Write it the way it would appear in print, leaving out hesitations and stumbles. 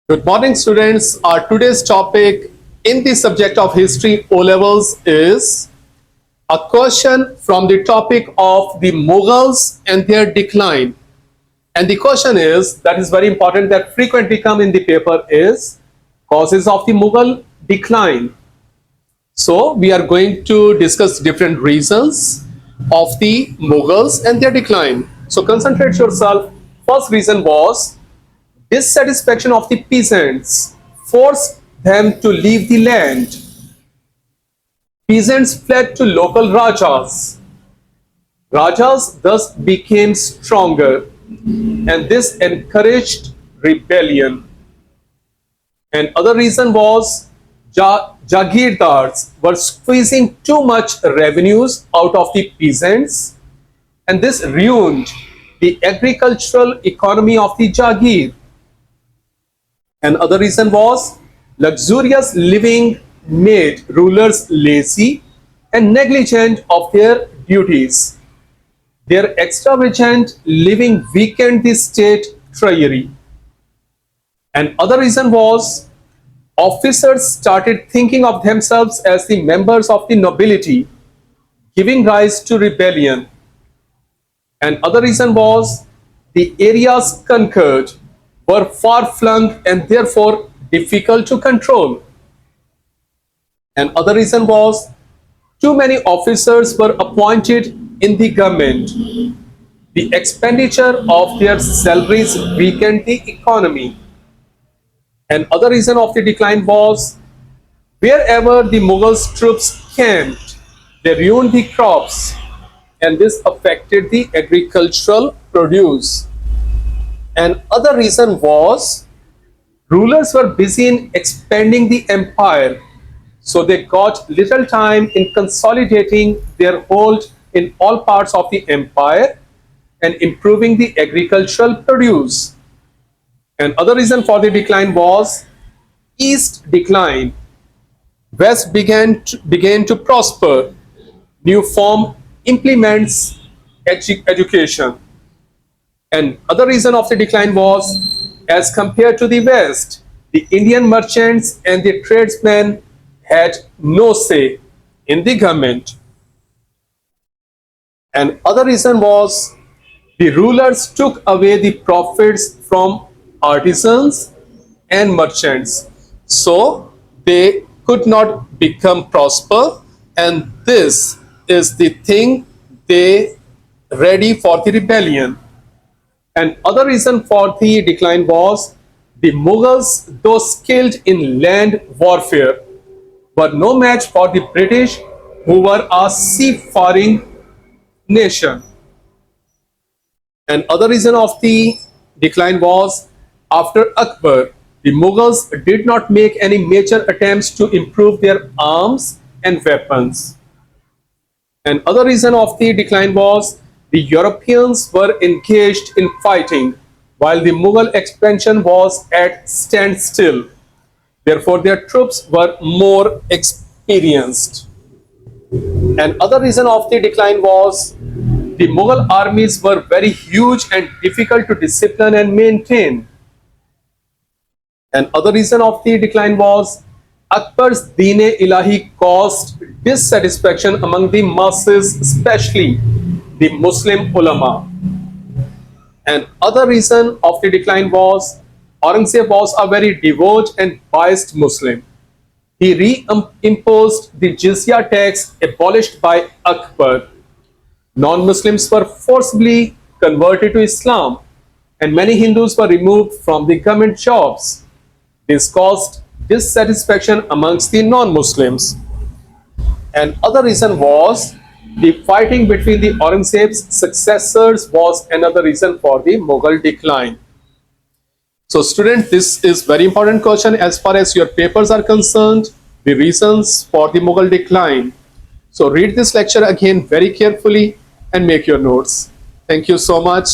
Good morning, students. Our today's topic in the subject of history O levels is a question from the topic of the Mughals and their decline. And the question is that is very important that frequently come in the paper is causes of the Mughal decline. So we are going to discuss different reasons of the Mughals and their decline. So concentrate yourself. First reason was dissatisfaction of the peasants forced them to leave the land. Peasants fled to local rajas. Rajas thus became stronger, and this encouraged rebellion. And other reason was Jagirdars were squeezing too much revenues out of the peasants, and this ruined the agricultural economy of the Jagir. And other reason was luxurious living made rulers lazy and negligent of their duties. Their extravagant living weakened the state treasury. And other reason was officers started thinking of themselves as the members of the nobility, giving rise to rebellion. And other reason was the areas conquered were far-flung and therefore difficult to control. And other reason was too many officers were appointed in the government. The expenditure of their salaries weakened the economy. And other reason of the decline was wherever the Mughals troops camped, they ruined the crops, and this affected the agricultural produce. And other reason was rulers were busy in expanding the empire, so they got little time in consolidating their hold in all parts of the empire and improving the agricultural produce. And other reason for the decline was East decline. West began to prosper. New form implements education. And other reason of the decline was, as compared to the West, the Indian merchants and the tradesmen had no say in the government. And other reason was the rulers took away the profits from artisans and merchants, so they could not become prosper, and this is the thing they ready for the rebellion. And other reason for the decline was the Mughals, though skilled in land warfare, were no match for the British, who were a seafaring nation. And other reason of the decline was after Akbar, the Mughals did not make any major attempts to improve their arms and weapons. And other reason of the decline was the Europeans were engaged in fighting while the Mughal expansion was at standstill. Therefore, their troops were more experienced. And other reason of the decline was the Mughal armies were very huge and difficult to discipline and maintain. And other reason of the decline was Akbar's Deen-e-Ilahi caused dissatisfaction among the masses, especially the Muslim ulama. And other reason of the decline was Aurangzeb was a very devout and biased Muslim. He reimposed the jizya tax abolished by Akbar. Non-Muslims were forcibly converted to Islam, and many Hindus were removed from the government jobs. This caused dissatisfaction amongst the non-Muslims. And other reason was the fighting between the Aurangzeb's successors was another reason for the Mughal decline. So students, this is very important question as far as your papers are concerned, the reasons for the Mughal decline. So read this lecture again very carefully and make your notes. Thank you so much.